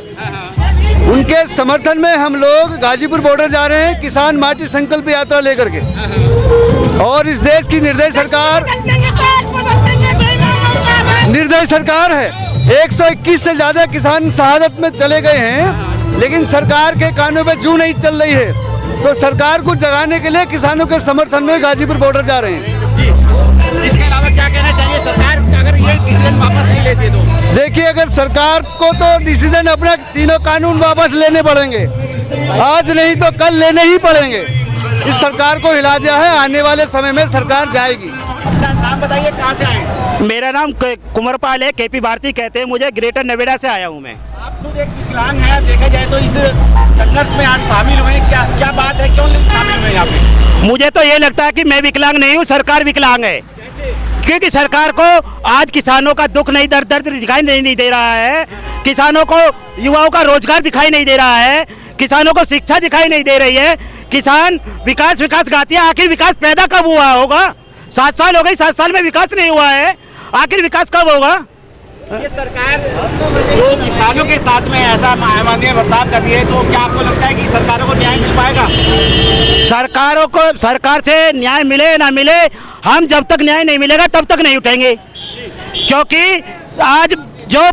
उनके समर्थन में हम लोग गाजीपुर बॉर्डर जा रहे हैं, किसान माटी संकल्प यात्रा लेकर के। और इस देश की निर्दयी सरकार है, 121 से ज्यादा किसान शहादत में चले गए हैं, लेकिन सरकार के कानों पे जू नहीं चल रही है। तो सरकार को जगाने के लिए किसानों के समर्थन में गाजीपुर बॉर्डर जा रहे हैं। इसके अलावा क्या कहना चाहिए सरकार, अगर ये डिसीजन वापस नहीं लेती तो? देखिए, अगर सरकार को तो डिसीजन अपना तीनों कानून वापस लेने पड़ेंगे, आज नहीं तो कल लेने ही पड़ेंगे। इस सरकार को हिला दिया है, आने वाले समय में सरकार जाएगी। अपना नाम बताइए, कहाँ से आए? मेरा नाम कुंवरपाल है, KP भारती कहते हैं मुझे, ग्रेटर नोएडा से आया हूँ मैं। आप खुद एक विकलांग हैं, देखा जाए तो इस संघर्ष में आज शामिल हुए, क्या बात है, क्यों शामिल हुए यहाँ पे? मुझे तो ये लगता है कि मैं विकलांग नहीं हूँ, सरकार विकलांग है, क्योंकि सरकार को आज किसानों का दुख नहीं, दर्द दिखाई नहीं दे रहा है, किसानों को, युवाओं का रोजगार दिखाई नहीं दे रहा है, किसानों को शिक्षा दिखाई नहीं दे रही है, किसान विकास विकास गाती है, आखिर विकास पैदा कब हुआ होगा? 7 साल हो गई, 7 साल में विकास नहीं हुआ है, आखिर विकास कब होगा? ये सरकार जो किसानों के साथ में ऐसा अमानवीय बर्ताव कर रही है, तो क्या आपको लगता है कि सरकारों को न्याय मिल पाएगा? सरकार से न्याय मिले ना मिले, हम जब तक न्याय नहीं मिलेगा तब तक नहीं उठेंगे, क्योंकि आज जो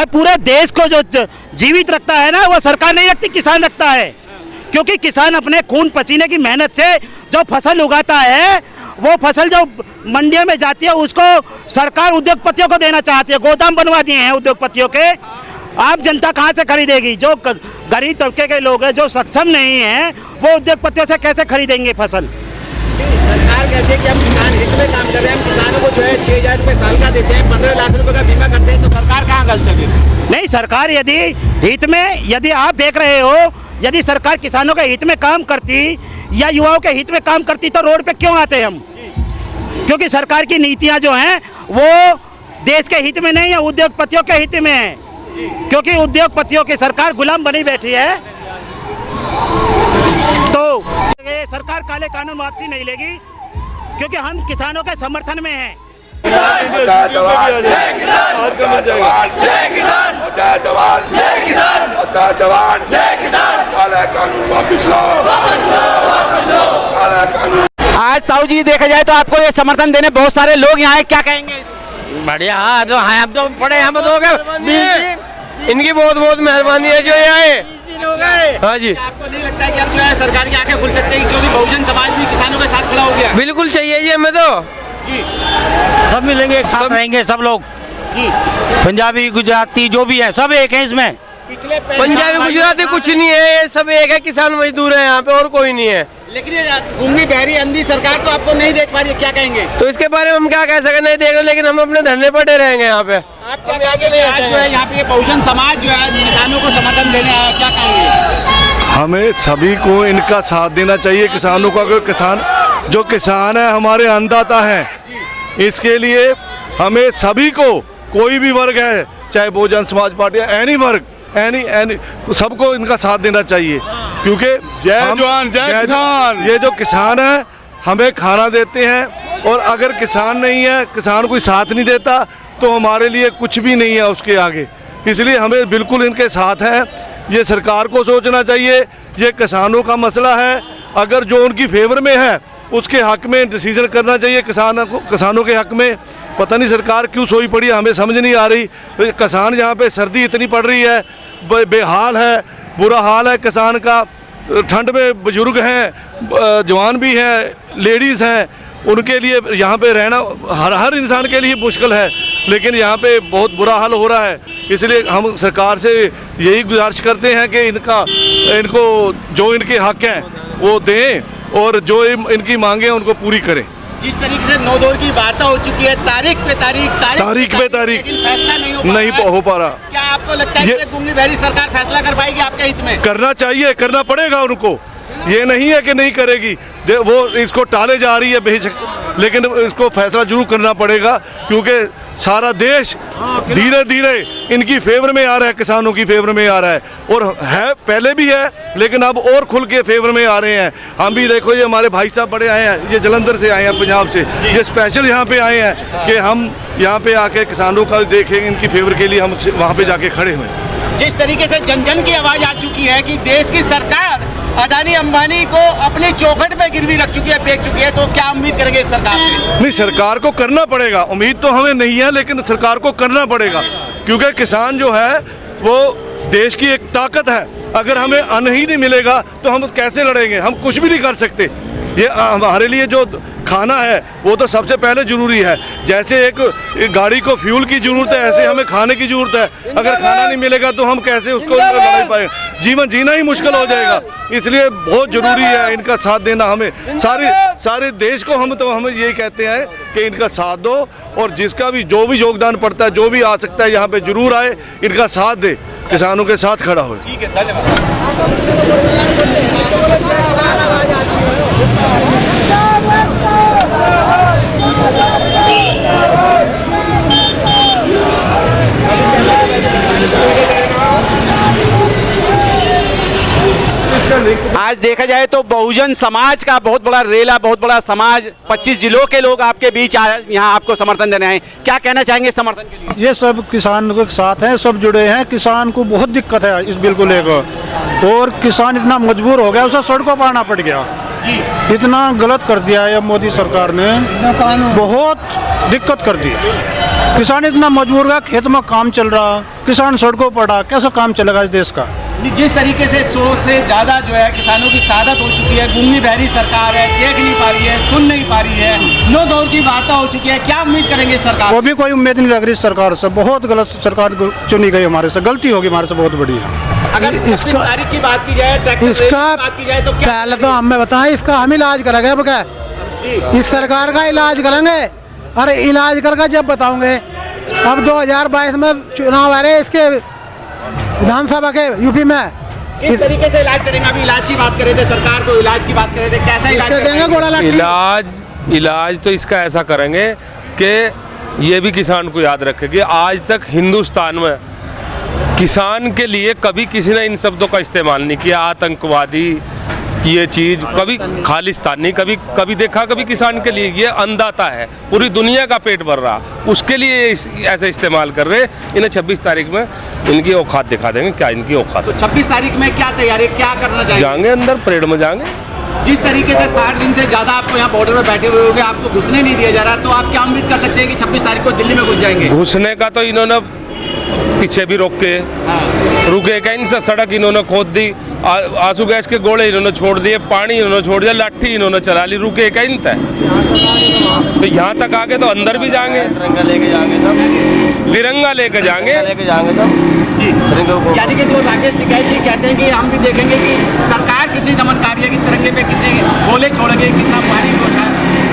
पूरे देश को जो जीवित रखता है ना, वो सरकार नहीं रखती, किसान रखता है। क्योंकि किसान अपने खून पसीने की मेहनत से जो फसल उगाता है, वो फसल जो मंडियों में जाती है उसको सरकार उद्योगपतियों को देना चाहती है। गोदाम बनवा दिए हैं उद्योगपतियों के, आप जनता कहाँ से खरीदेगी? जो गरीब तबके के लोग हैं, जो सक्षम नहीं हैं, वो उद्योगपतियों से कैसे खरीदेंगे फसल? सरकार कहती है कि हम किसान हित में काम कर रहे हैं, हम किसानों को जो है 6,000 रुपये साल का देते हैं, 15 लाख रुपए का बीमा करते हैं, तो सरकार कहाँ गलत है? नहीं, सरकार यदि आप देख रहे हो, यदि सरकार किसानों के हित में काम करती या युवाओं के हित में काम करती तो रोड पे क्यों आते हम? क्योंकि सरकार की नीतियां जो हैं वो देश के हित में नहीं है, उद्योगपतियों के हित में है। क्योंकि उद्योगपतियों की सरकार गुलाम बनी बैठी है, तो सरकार काले कानून वापसी नहीं लेगी, क्योंकि हम किसानों के समर्थन में हैं। आज ताऊ जी देखा जाए तो आपको ये समर्थन देने बहुत सारे लोग यहाँ, क्या कहेंगे? बढ़िया, हाँ तो हम तो पड़े, हम तो इनकी बहुत बहुत मेहरबानी है जो ये आए। हाँ जी, आपको नहीं लगता है कि अब जो है सरकार की आंखें खुल सकते हैं, क्योंकि बहुजन समाज भी किसानों के साथ खड़ा हो गया? बिल्कुल चाहिए ये, हमें तो सब मिलेंगे, एक साथ रहेंगे सब लोग, पंजाबी गुजराती जो भी है सब एक है इसमें। पंजाबी गुजराती कुछ नहीं है, ये सब एक है, किसान मजदूर है यहाँ पे, और कोई नहीं है। लेकिन ये गूंगी बहरी अंधी सरकार तो आपको नहीं देख पा रही है, क्या कहेंगे? तो इसके बारे में हम क्या कह सके, नहीं देख रहे, लेकिन हम अपने धरने पर डे रहेंगे यहाँ पे। आप क्या कहेंगे? आज जो है यहाँ पे बहुजन समाज जो है किसानों को समर्थन देने आया, क्या कहेंगे? हमें सभी को इनका साथ देना चाहिए, किसानों का। अगर किसान है हमारे अन्नदाता हैं, इसके लिए हमें सभी को, कोई भी वर्ग है, चाहे बहुजन समाज पार्टी, एनी वर्ग, एनी सबको इनका साथ देना चाहिए, क्योंकि जय जवान जय किसान। ये जो किसान है हमें खाना देते हैं, और अगर किसान नहीं है, किसान कोई साथ नहीं देता, तो हमारे लिए कुछ भी नहीं है उसके आगे। इसलिए हमें बिल्कुल इनके साथ हैं। ये सरकार को सोचना चाहिए, ये किसानों का मसला है, अगर जो उनकी फेवर में है उसके हक में डिसीजन करना चाहिए किसानों के हक में। पता नहीं सरकार क्यों सोई पड़ी है, हमें समझ नहीं आ रही। किसान यहाँ पे सर्दी इतनी पड़ रही है, बेहाल है, बुरा हाल है किसान का। ठंड में बुजुर्ग हैं, जवान भी हैं, लेडीज़ हैं, उनके लिए यहाँ पे रहना हर इंसान के लिए मुश्किल है, लेकिन यहाँ पे बहुत बुरा हाल हो रहा है। इसलिए हम सरकार से यही गुजारिश करते हैं कि इनको जो इनके हक हैं वो दें, और जो इनकी मांगे उनको पूरी करें। जिस तरीके से 9 दौर की वार्ता हो चुकी है, तारीख पे तारीख, फैसला नहीं हो पा रहा। क्या आपको लगता है कि गूंगी बहरी सरकार फैसला कर पाएगी आपके हित में? करना चाहिए, करना पड़ेगा उनको, ये नहीं है कि नहीं करेगी, वो इसको टाले जा रही है बेशक, लेकिन इसको फैसला जरूर करना पड़ेगा, क्योंकि सारा देश धीरे धीरे इनकी फेवर में आ रहा है, किसानों की फेवर में आ रहा है, और है पहले भी है, लेकिन अब और खुल के फेवर में आ रहे हैं। हम भी देखो, ये हमारे भाई साहब बड़े आए हैं, ये जलंधर से आए हैं, पंजाब से, ये स्पेशल यहाँ पे आए हैं कि हम यहाँ पे आके किसानों का देखें, इनकी फेवर के लिए हम वहाँ पे जाके खड़े हुए। जिस तरीके से जन जन की आवाज आ चुकी है कि देश की सरकार अडानी अंबानी को अपने चौखट पे गिरवी रख चुकी है, फेंक चुकी है, तो क्या उम्मीद करेंगे इस सरकार से? नहीं, सरकार को करना पड़ेगा, उम्मीद तो हमें नहीं है, लेकिन सरकार को करना पड़ेगा, क्योंकि किसान जो है वो देश की एक ताकत है। अगर हमें अन्न ही नहीं मिलेगा तो हम कैसे लड़ेंगे? हम कुछ भी नहीं कर सकते। ये हमारे लिए जो खाना है वो तो सबसे पहले ज़रूरी है। जैसे एक गाड़ी को फ्यूल की ज़रूरत है, ऐसे हमें खाने की ज़रूरत है। अगर खाना नहीं मिलेगा तो हम कैसे उसको लड़ा पाएंगे? जीवन जीना ही मुश्किल हो जाएगा। इसलिए बहुत ज़रूरी है इनका साथ देना। हमें सारे देश को हम यही कहते हैं कि इनका साथ दो, और जिसका भी जो भी योगदान पड़ता है, जो भी आ सकता है, यहाँ पे जरूर आए, इनका साथ दे, किसानों के साथ खड़ा हो। ठीक है, धन्यवाद। आज आज देखा जाए तो बहुजन समाज का बहुत बड़ा रेला, बहुत बड़ा समाज, 25 जिलों के लोग आपके बीच यहाँ आपको समर्थन देने आए, क्या कहना चाहेंगे समर्थन के लिए? ये सब किसान के साथ हैं, सब जुड़े हैं। किसान को बहुत दिक्कत है इस बिल को लेकर, और किसान इतना मजबूर हो गया, उसे सड़कों पर आना पड़ गया जी। इतना गलत कर दिया है मोदी सरकार ने, बहुत दिक्कत कर दी। किसान इतना मजबूर हुआ, खेत में काम चल रहा, किसान सड़कों पर पड़ा, कैसा काम चलेगा इस देश का? जिस तरीके से 100 से ज़्यादा जो है किसानों की शहादत हो चुकी है, गूंगी बहरी सरकार है, देख नहीं पा रही है, सुन नहीं पा रही है, 9 दौर की वार्ता हो चुकी है, क्या उम्मीद करेंगे सरकार? वो भी कोई उम्मीद नहीं लग रही सरकार से, बहुत गलत सरकार चुनी गई हमारे से, गलती होगी हमारे से बहुत बड़ी। अगर 26 तारीख की बात की जाए, इसका बात की जाए तो क्या पहले तो हमें बताएं, इसका हम इलाज करेंगे अब क्या? इस सरकार का इलाज करेंगे, अरे इलाज करके जब बताओगे। अब 2022 में चुनाव आ रहे हैं इसके विधानसभा के यूपी में, किस तरीके से इलाज करेंगे? अभी इलाज की बात कर रहे थे, सरकार को इलाज की बात कर रहे थे, कैसा इलाज देंगे? इलाज तो इसका ऐसा करेंगे कि ये भी किसान को याद रखे कि आज तक हिंदुस्तान में किसान के लिए कभी किसी ने इन शब्दों का इस्तेमाल नहीं किया। आतंकवादी ये चीज़ कभी, खालिस्तानी कभी देखा, कभी किसान के लिए ये अन्नदाता है, पूरी दुनिया का पेट भर रहा, उसके लिए ऐसे इस्तेमाल कर रहे। इन्हें 26 तारीख में इनकी औकात दिखा देंगे, क्या इनकी औकात। तो 26 तारीख में क्या तैयारी, क्या करना चाहिए? जाएंगे अंदर, परेड में जाएंगे। जिस तरीके से 60 दिन से ज़्यादा आपको यहाँ बॉर्डर में बैठे हुए होंगे, आपको घुसने नहीं दिया जा रहा, तो आप क्या उम्मीद कर सकते हैं कि 26 तारीख को दिल्ली में घुस जाएंगे? घुसने का तो इन्होंने पीछे भी रोक के रुके कहीं से, सड़क इन्होंने खोद दी, आंसू गैस के गोले इन्होंने छोड़ दिए, पानी इन्होंने छोड़ दिया, लाठी इन्होंने चला ली, रुके कहीं तक। तो यहाँ तक आगे तो अंदर भी जाएंगे, तिरंगा लेके जाएंगे सब, तिरंगा लेके जाएंगे सब। यानी कि जो राकेश टिकैत जी कहते हैं कि हम भी देखेंगे कि सरकार कितनी दमनकारी है, कि तिरंगे पे कितने गोले छोड़ेंगे, कितना पानी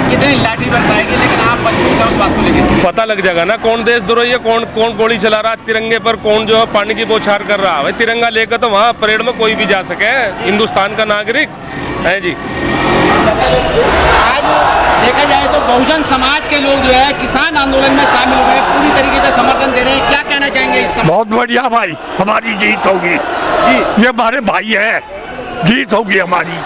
कितनी लाठी बरसाएगी, लेकिन आप मजबूर हैं उस बात को लेकर। पता लग जाएगा ना कौन देशद्रोही है, कौन गोली चला रहा है तिरंगे पर, कौन जो है पानी की बौछार कर रहा है। तिरंगा लेकर तो वहाँ परेड में कोई भी जा सके, हिंदुस्तान का नागरिक है जी। आज देखा जाए तो बहुजन समाज के लोग जो है किसान आंदोलन में शामिल हुए, पूरी तरीके से समर्थन दे रहे हैं, क्या कहना चाहेंगे इस समय? बहुत बढ़िया भाई, हमारी जीत होगी जी, ये हमारे भाई है, जीत होगी हमारी,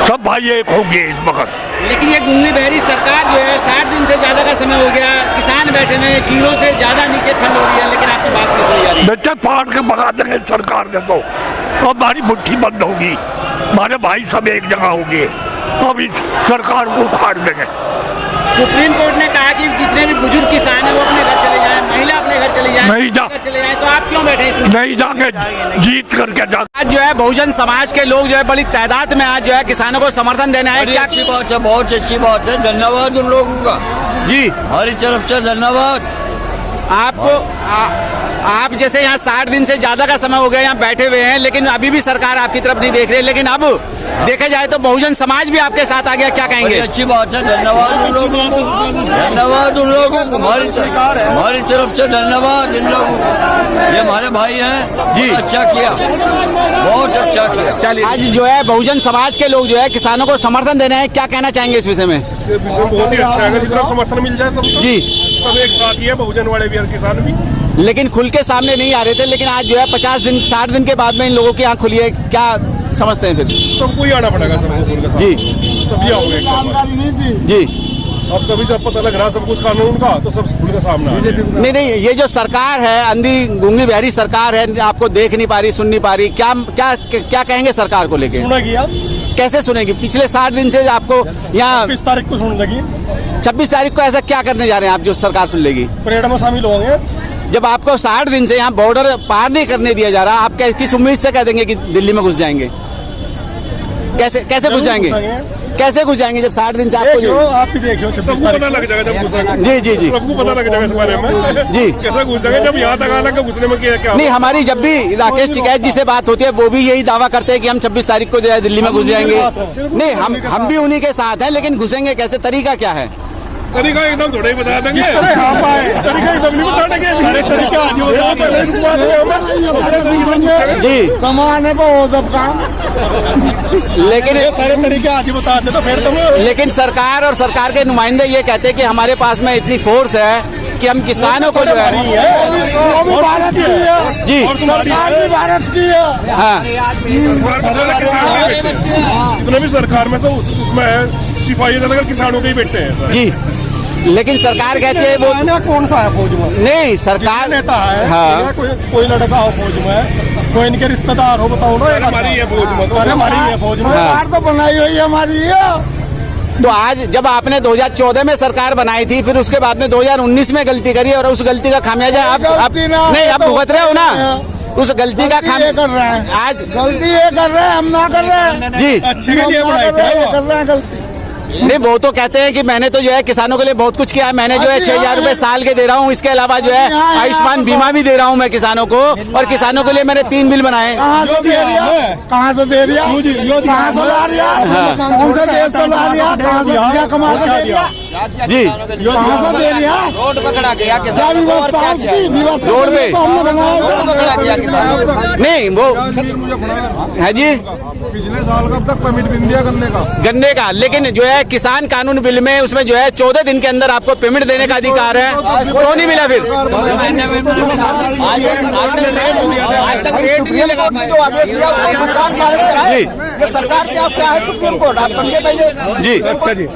सब भाई एक होंगे इस वक्त। लेकिन ये गूंगी बहरी सरकार जो है 60 दिन से ज्यादा का समय हो गया, किसान बैठे में 0 से ज्यादा नीचे ठंड हो रही है, लेकिन आपकी बात नहीं सुनी जा रही। बेटे फाड़ के भगा देंगे सरकार ने, तो अब हमारी मुट्ठी बंद होगी, हमारे भाई सब एक जगह होंगे, अब इस सरकार को उखाड़ देंगे। सुप्रीम कोर्ट ने कहा कि जितने भी बुजुर्ग किसान हैं वो अपने घर चले जाएं, महिला अपने घर चले जाएं, नहीं जा चले जाएं, तो आप क्यों बैठे हैं? नहीं जाएंगे, जीत करके जा। आज जो है बहुजन समाज के लोग जो है बड़ी तादाद में आज जो है किसानों को समर्थन देने आए। क्या अच्छी बात है, बहुत अच्छी बात है, धन्यवाद उन लोगों का जी, हमारी तरफ से धन्यवाद। आपको आप जैसे यहाँ 60 दिन से ज्यादा का समय हो गया यहाँ बैठे हुए हैं, लेकिन अभी भी सरकार आपकी तरफ नहीं देख रही, लेकिन अब देखा जाए तो बहुजन समाज भी आपके साथ आ गया, क्या कहेंगे? अच्छी बात है, धन्यवाद उन लोगों को, धन्यवाद उन लोगों को, हमारी तरफ से धन्यवाद इन लोगों को, ये हमारे भाई हैं जी, अच्छा किया, बहुत अच्छा किया। चलिए, आज जो है बहुजन समाज के लोग जो है किसानों को समर्थन देने हैं, क्या कहना चाहेंगे इस विषय में? इसके विषय में बहुत ही अच्छा है, जितना समर्थन मिल जाए सबको जी, सब एक साथ ही है, बहुजन वाले भी और किसान भी, लेकिन खुल के सामने नहीं आ रहे थे, लेकिन आज जो है 50 दिन 60 दिन के बाद में इन लोगों की आँख खुली है, क्या समझते हैं? फिर सबको ही आना पड़ेगा, सबको जी, सभी आओगे जी, अब सभी से पता लग रहा है सब कुछ कानून का, तो सब खुल के सामने। नहीं, ये जो सरकार है अंधी गूंगी बहरी सरकार है, आपको देख नहीं पा रही, सुन नहीं पा रही, क्या कहेंगे सरकार को लेके? सुनेगी, आप कैसे सुनेगी? पिछले 60 दिन से आपको यहाँ 26 तारीख को सुन लगी, 26 तारीख को ऐसा क्या करने जा रहे हैं आप जो सरकार सुन लेगी? परेड में शामिल होंगे। जब आपको 60 दिन से यहाँ बॉर्डर पार नहीं करने दिया जा रहा, आप किस उम्मीद से कह देंगे कि दिल्ली में घुस जाएंगे? कैसे घुस जाएंगे? कैसे घुस जाएंगे जब 60 दिन से आपको? आप भी देखियो, सबको पता लग जाएगा जब घुसेंगे। जी, सबको पता लग जाएगा इस बारे में जी, कैसे घुस जाएंगे जब यहाँ तक आना, घुसने में क्या? नहीं, हमारी जब भी राकेश टिकैत जी से बात होती है, वो भी यही दावा करते हैं कि हम 26 तारीख को जो है दिल्ली में घुस जाएंगे। नहीं, हम भी उन्हीं के साथ हैं, लेकिन घुसेंगे कैसे, तरीका क्या है? तरीका एकदम थोड़ा ही बता देंगे, तरीका एकदम नहीं बता देंगे, सारे तरीका जी, सामान है वो सब काम, लेकिन ये सारे तरीके आज ही बता दे तो फिर तुम। लेकिन सरकार और सरकार के नुमाइंदे ये कहते हैं कि हमारे पास में इतनी फोर्स है, कि हम किसानों को जो है जी सरकार भी भारत की है। हाँ जितने भी सरकार में से उसमें है सिपाही दल किसानों के ही बेटे हैं जी, लेकिन सरकार कहती है वो कौन सा है फौज में? नहीं सरकार नेता है। हाँ कोई लड़का हो फौज में, कोई इनके रिश्तेदार हो, बताओ ना। हमारी है फौज में, सारे हमारी है फौज में। हाँ। तो बनाई हुई है हमारी है। तो आज जब आपने 2014 में सरकार बनाई थी, फिर उसके बाद में 2019 में गलती करी और उस गलती का खामियाजा आप नहीं आप भुगत रहे हो ना, उस गलती का कर रहे हैं आज गलती ये कर रहे हैं, हम ना कर रहे हैं जी अच्छे के लिए बनाई कर रहे हैं गलती। नहीं वो तो कहते हैं कि मैंने तो जो है किसानों के लिए बहुत कुछ किया है, मैंने जो है 6,000 रुपए साल के दे रहा हूँ, इसके अलावा जो है आयुष्मान बीमा भी दे रहा हूँ मैं किसानों को, और किसानों के लिए मैंने 3 बिल बनाए। कहाँ से दे दिया? कहाँ से दे दिया? कहाँ से ला दिया? कौन से देश से ला दिया? कहाँ से दिया? कमा के दे दिया जी, कहाँ से दे दिया? रोड पकड़ा गया क्या व्यवस्था है उसकी? व्यवस्था रोड पे तो हमने बनाया। नहीं वो है जी पिछले साल कब तक परमिट मिल दिया गन्ने का, लेकिन जो है किसान कानून बिल में उसमें जो है 14 दिन के अंदर आपको पेमेंट देने का अधिकार है, तो नहीं मिला फिर सरकार क्या है सुप्रीम कोर्ट आप समझे पहले जी। अच्छा जी